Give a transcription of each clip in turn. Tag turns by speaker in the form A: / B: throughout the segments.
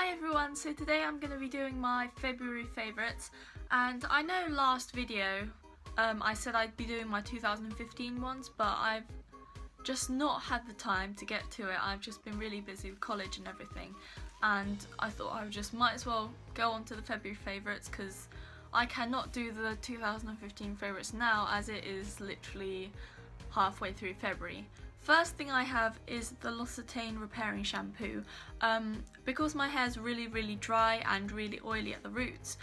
A: Hi everyone, so today I'm going to be doing my February favourites, and I know last video I said I'd be doing my 2015 ones, but I've just not had the time to get to it. I've just been really busy with college and everything, and I thought I would just might as well go on to the February favourites because I cannot do the 2015 favourites now as it is literally halfway through February. First thing I have is the L'Occitane Repairing Shampoo. Because my hair's really dry and really oily at the roots,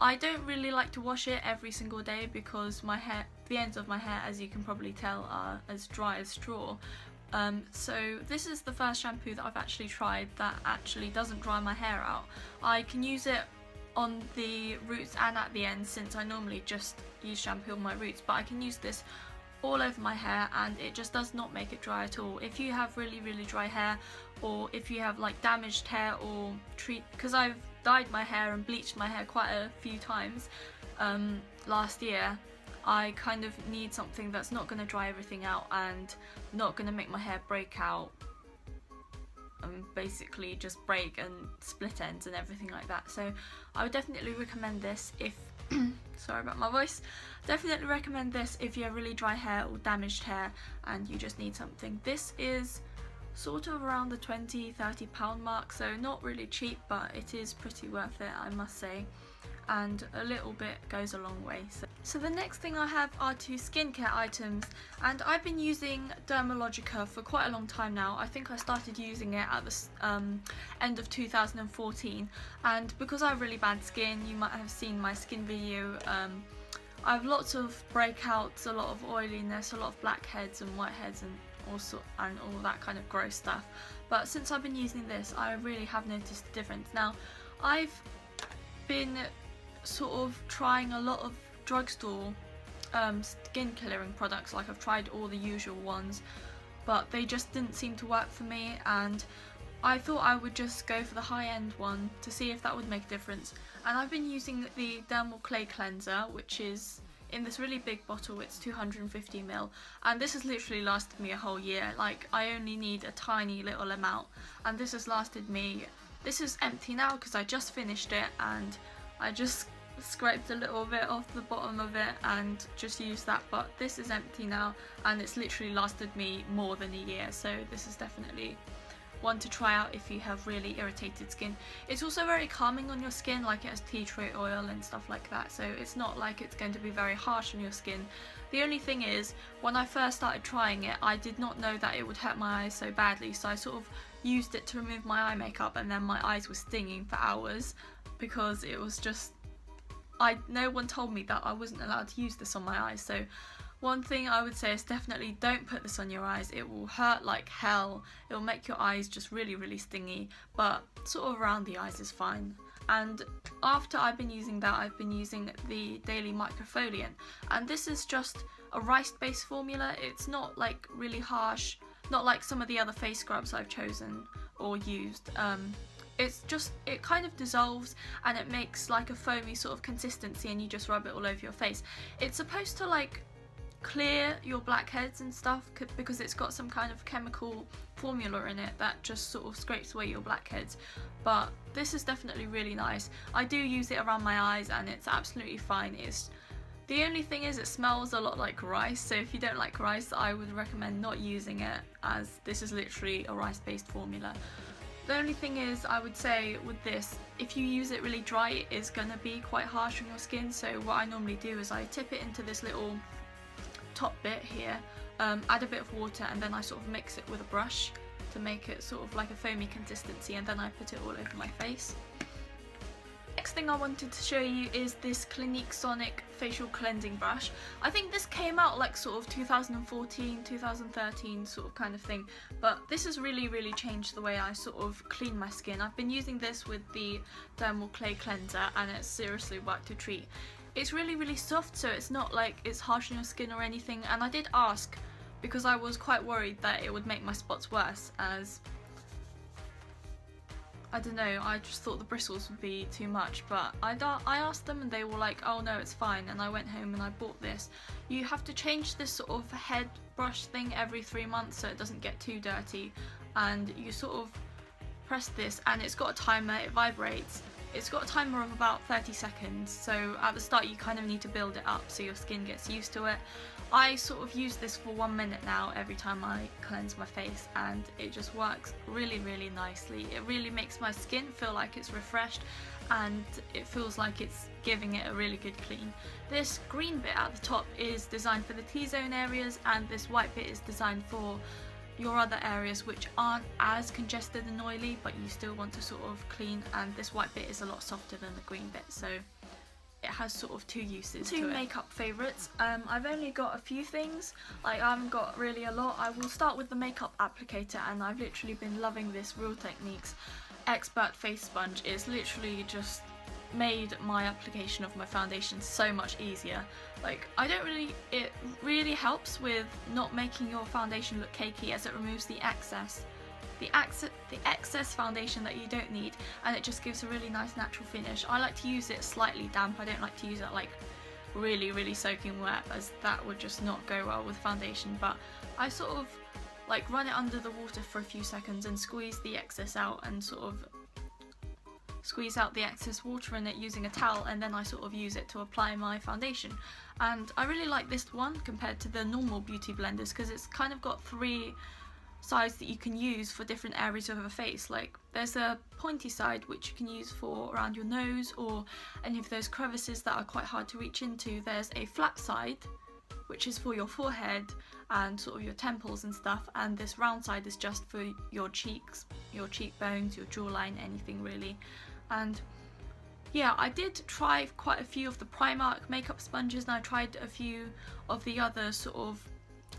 A: I don't really like to wash it every single day because the ends of my hair, as you can probably tell, are as dry as straw. So this is the first shampoo that I've actually tried that actually doesn't dry my hair out. I can use it on the roots and at the ends since I normally just use shampoo on my roots, but I can use this all over my hair and it just does not make it dry at all. If you have really dry hair, or if you have like damaged hair or because I've dyed my hair and bleached my hair quite a few times last year, I kind of need something that's not going to dry everything out and not going to make my hair break out and basically just break and split ends and everything like that. So I would definitely recommend this if sorry about my voice. Definitely recommend this if you have really dry hair or damaged hair and you just need something. This is sort of around the £20–30 mark, so not really cheap, but it is pretty worth it, I must say, and a little bit goes a long way. So the next thing I have are two skincare items, and I've been using Dermalogica for quite a long time now. I think I started using it at the end of 2014, and because I have really bad skin, you might have seen my skin video, I have lots of breakouts, a lot of oiliness, a lot of blackheads and whiteheads and all that kind of gross stuff. But since I've been using this, I really have noticed a difference. Now, I've been sort of trying a lot of drugstore skin clearing products, like I've tried all the usual ones, but they just didn't seem to work for me, and I thought I would just go for the high-end one to see if that would make a difference. And I've been using the Dermal Clay Cleanser, which is in this really big bottle. It's 250ml, and this has literally lasted me a whole year. Like, I only need a tiny little amount, and this has lasted me. This is empty now because I just finished it, and I just scraped a little bit off the bottom of it and just used that, but this is empty now and it's literally lasted me more than a year, so this is definitely one to try out if you have really irritated skin. It's also very calming on your skin, like it has tea tree oil and stuff like that, so it's not like it's going to be very harsh on your skin. The only thing is, when I first started trying it, I did not know that it would hurt my eyes so badly, so I sort of used it to remove my eye makeup, and then my eyes were stinging for hours because it was just, no one told me that I wasn't allowed to use this on my eyes. So one thing I would say is definitely don't put this on your eyes. It will hurt like hell. It will make your eyes just really stingy, but sort of around the eyes is fine. And after I've been using that, I've been using the Daily Microfoliant, and this is just a rice-based formula. It's not like really harsh, not like some of the other face scrubs I've chosen or used. It's just, it kind of dissolves and it makes like a foamy sort of consistency, and you just rub it all over your face. It's supposed to like clear your blackheads and stuff because it's got some kind of chemical formula in it that just sort of scrapes away your blackheads, but this is definitely really nice. I do use it around my eyes and it's absolutely fine. The only thing is it smells a lot like rice, so if you don't like rice, I would recommend not using it, as this is literally a rice-based formula. The only thing is, I would say with this, if you use it really dry, it is going to be quite harsh on your skin. So what I normally do is I tip it into this little top bit here, add a bit of water, and then I sort of mix it with a brush to make it sort of like a foamy consistency, and then I put it all over my face. Next thing I wanted to show you is this Clinique Sonic facial cleansing brush. I think this came out like sort of 2014, 2013 sort of kind of thing, but this has really changed the way I sort of clean my skin. I've been using this with the Dermal Clay Cleanser and it's seriously worked a treat. It's really soft, so it's not like it's harsh on your skin or anything, and I did ask because I was quite worried that it would make my spots worse, as I don't know, I just thought the bristles would be too much, but I asked them and they were like, oh no, it's fine, and I went home and I bought this. You have to change this sort of head brush thing every 3 months so it doesn't get too dirty, and you sort of press this, and it's got a timer, it vibrates. It's got a timer of about 30 seconds, so at the start you kind of need to build it up so your skin gets used to it. I sort of use this for 1 minute now every time I cleanse my face, and it just works really, really nicely. It really makes my skin feel like it's refreshed, and it feels like it's giving it a really good clean. This green bit at the top is designed for the T-zone areas, and this white bit is designed for your other areas which aren't as congested and oily, but you still want to sort of clean, and this white bit is a lot softer than the green bit, so it has sort of two uses to it. Two makeup favourites. I've only got a few things, like I haven't got really a lot. I will start with the makeup applicator, and I've literally been loving this Real Techniques Expert Face Sponge. It's literally just made my application of my foundation so much easier. Like, it really helps with not making your foundation look cakey, as it removes the excess foundation that you don't need, and it just gives a really nice natural finish. I like to use it slightly damp. I don't like to use it like really, really soaking wet, as that would just not go well with foundation, but I sort of like run it under the water for a few seconds and squeeze the excess out, and sort of squeeze out the excess water in it using a towel, and then I sort of use it to apply my foundation. And I really like this one compared to the normal beauty blenders, because it's kind of got three sides that you can use for different areas of a face. Like, there's a pointy side which you can use for around your nose or any of those crevices that are quite hard to reach into. There's a flat side which is for your forehead and sort of your temples and stuff, and this round side is just for your cheeks, your cheekbones, your jawline, anything really. And yeah, I did try quite a few of the Primark makeup sponges, and I tried a few of the other sort of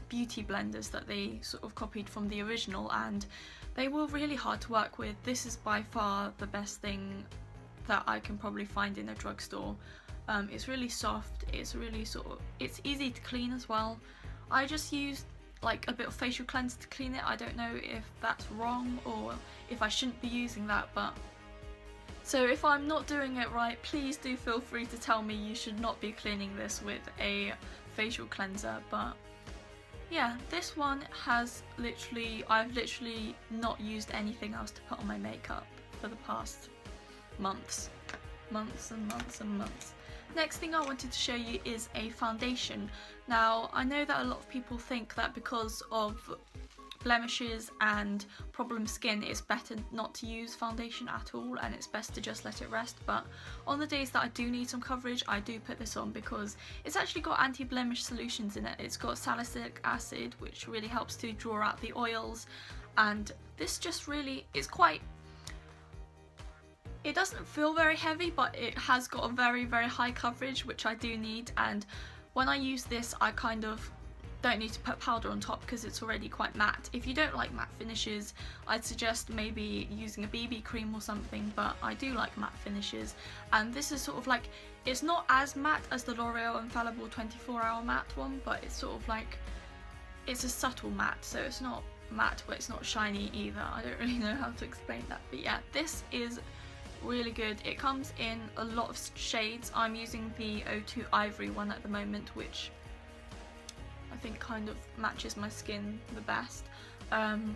A: beauty blenders that they sort of copied from the original, and they were really hard to work with. This is by far the best thing that I can probably find in a drugstore. It's really soft, it's really it's easy to clean as well. I just used like a bit of facial cleanser to clean it. I don't know if that's wrong or if I shouldn't be using that, but so if I'm not doing it right, please do feel free to tell me you should not be cleaning this with a facial cleanser. But yeah, this one has I've literally not used anything else to put on my makeup for the past months and months and months. Next thing I wanted to show you is a foundation. Now, I know that a lot of people think that because of blemishes and problem skin, it's better not to use foundation at all, and it's best to just let it rest. But on the days that I do need some coverage, I do put this on, because it's actually got anti-blemish solutions in it. It's got salicylic acid, which really helps to draw out the oils, and this just really is quite, it doesn't feel very heavy, but it has got a very, very high coverage, which I do need. And when I use this, I kind of don't need to put powder on top because it's already quite matte. If you don't like matte finishes, I'd suggest maybe using a BB cream or something, but I do like matte finishes. And this is sort of like, it's not as matte as the L'Oreal Infallible 24-hour matte one, but it's sort of like, it's a subtle matte, so it's not matte but it's not shiny either. I don't really know how to explain that, but yeah, this is really good. It comes in a lot of shades. I'm using the O2 Ivory one at the moment, which I think kind of matches my skin the best. And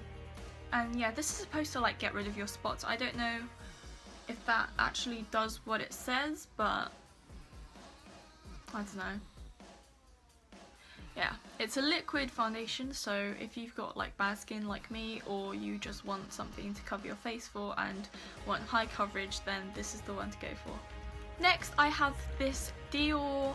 A: yeah, this is supposed to like get rid of your spots. I don't know if that actually does what it says, but I don't know. Yeah, it's a liquid foundation, so if you've got like bad skin like me, or you just want something to cover your face for and want high coverage, then this is the one to go for. Next, I have this Dior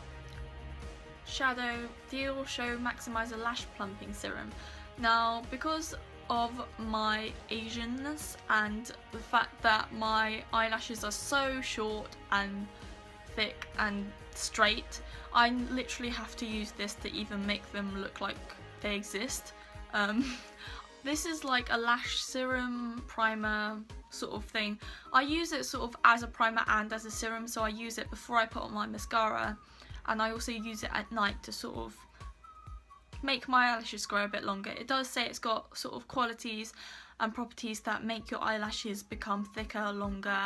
A: Show Maximizer Lash Plumping Serum. Now, because of my Asianness and the fact that my eyelashes are so short and thick and straight, I literally have to use this to even make them look like they exist. This is like a lash serum primer sort of thing. I use it sort of as a primer and as a serum, so I use it before I put on my mascara, and I also use it at night to sort of make my eyelashes grow a bit longer. It does say it's got sort of qualities and properties that make your eyelashes become thicker, longer,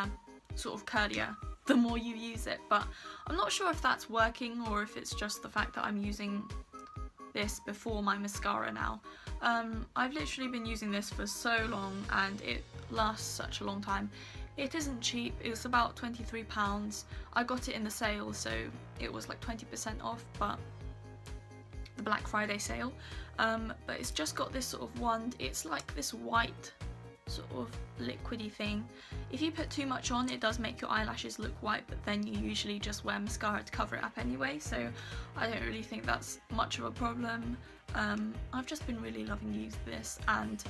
A: sort of curlier the more you use it, but I'm not sure if that's working or if it's just the fact that I'm using this before my mascara now. I've literally been using this for so long and it lasts such a long time. It isn't cheap, it's about £23. I got it in the sale, so it was like 20% off, but the Black Friday sale. But it's just got this sort of wand. It's like this white sort of liquidy thing. If you put too much on, it does make your eyelashes look white, but then you usually just wear mascara to cover it up anyway, so I don't really think that's much of a problem. I've just been really loving using this, and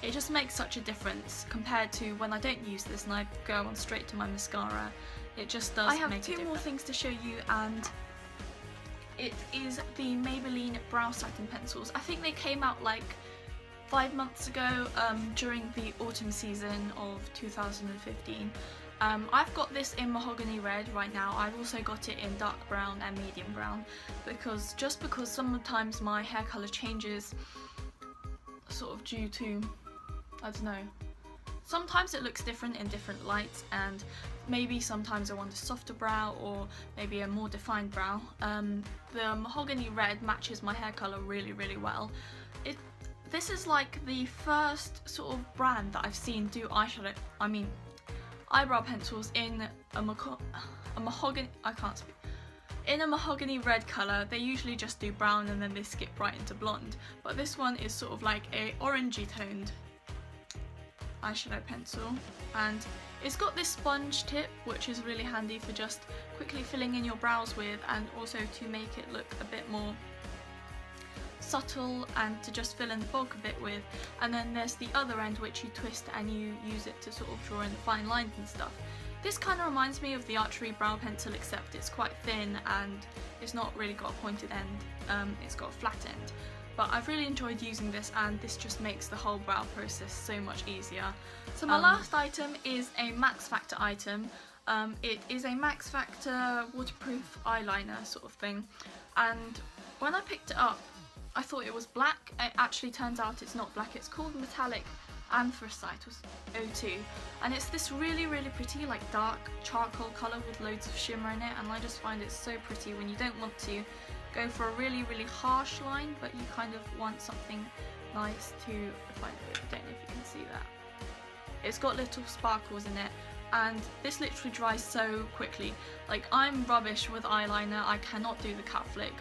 A: it just makes such a difference compared to when I don't use this and I go on straight to my mascara. It just does make a difference. I have two more things to show you, and it is the Maybelline Brow Satin Pencils. I think they came out like 5 months ago during the autumn season of 2015. I've got this in mahogany red right now. I've also got it in dark brown and medium brown because sometimes my hair colour changes sort of due to, I don't know, sometimes it looks different in different lights, and maybe sometimes I want a softer brow or maybe a more defined brow. The mahogany red matches my hair colour really, really well. This is like the first sort of brand that I've seen do eyebrow pencils in a mahogany, in a mahogany red colour. They usually just do brown and then they skip right into blonde, but this one is sort of like a orangey toned eyeshadow pencil, and it's got this sponge tip which is really handy for just quickly filling in your brows with, and also to make it look a bit more subtle and to just fill in the bulk of it with. And then there's the other end which you twist and you use it to sort of draw in the fine lines and stuff. This kind of reminds me of the Archery brow pencil, except it's quite thin and it's not really got a pointed end, it's got a flat end. But I've really enjoyed using this, and this just makes the whole brow process so much easier. So my last item is a Max Factor item. It is a Max Factor waterproof eyeliner sort of thing, and when I picked it up I thought it was black. It actually turns out it's not black. It's called Metallic Anthracite, or 02, and it's this really, really pretty like dark charcoal colour with loads of shimmer in it, and I just find it so pretty when you don't want to go for a really, really harsh line, but you kind of want something nice to refine it. I don't know if you can see that. It's got little sparkles in it, and this literally dries so quickly. Like, I'm rubbish with eyeliner. I cannot do the cat flick.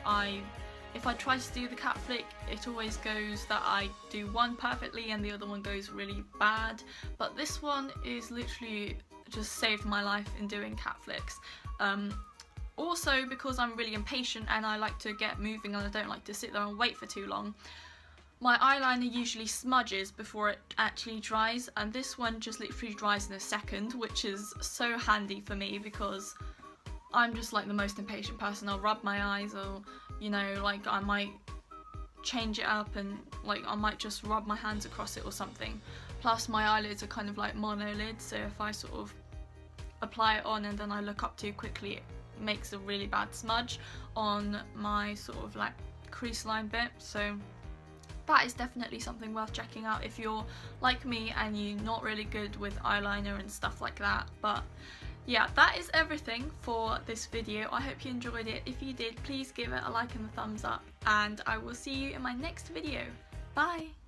A: If I try to do the cat flick, it always goes that I do one perfectly and the other one goes really bad. But this one is literally just saved my life in doing cat flicks. Also, because I'm really impatient and I like to get moving and I don't like to sit there and wait for too long, my eyeliner usually smudges before it actually dries, and this one just literally dries in a second, which is so handy for me because I'm just like the most impatient person. I'll rub my eyes, or you know, like I might change it up and like I might just rub my hands across it or something. Plus my eyelids are kind of like monolids, so if I sort of apply it on and then I look up too quickly, it makes a really bad smudge on my sort of like crease line bit. So that is definitely something worth checking out if you're like me and you're not really good with eyeliner and stuff like that. But yeah, that is everything for this video. I hope you enjoyed it. If you did, please give it a like and a thumbs up, and I will see you in my next video. Bye!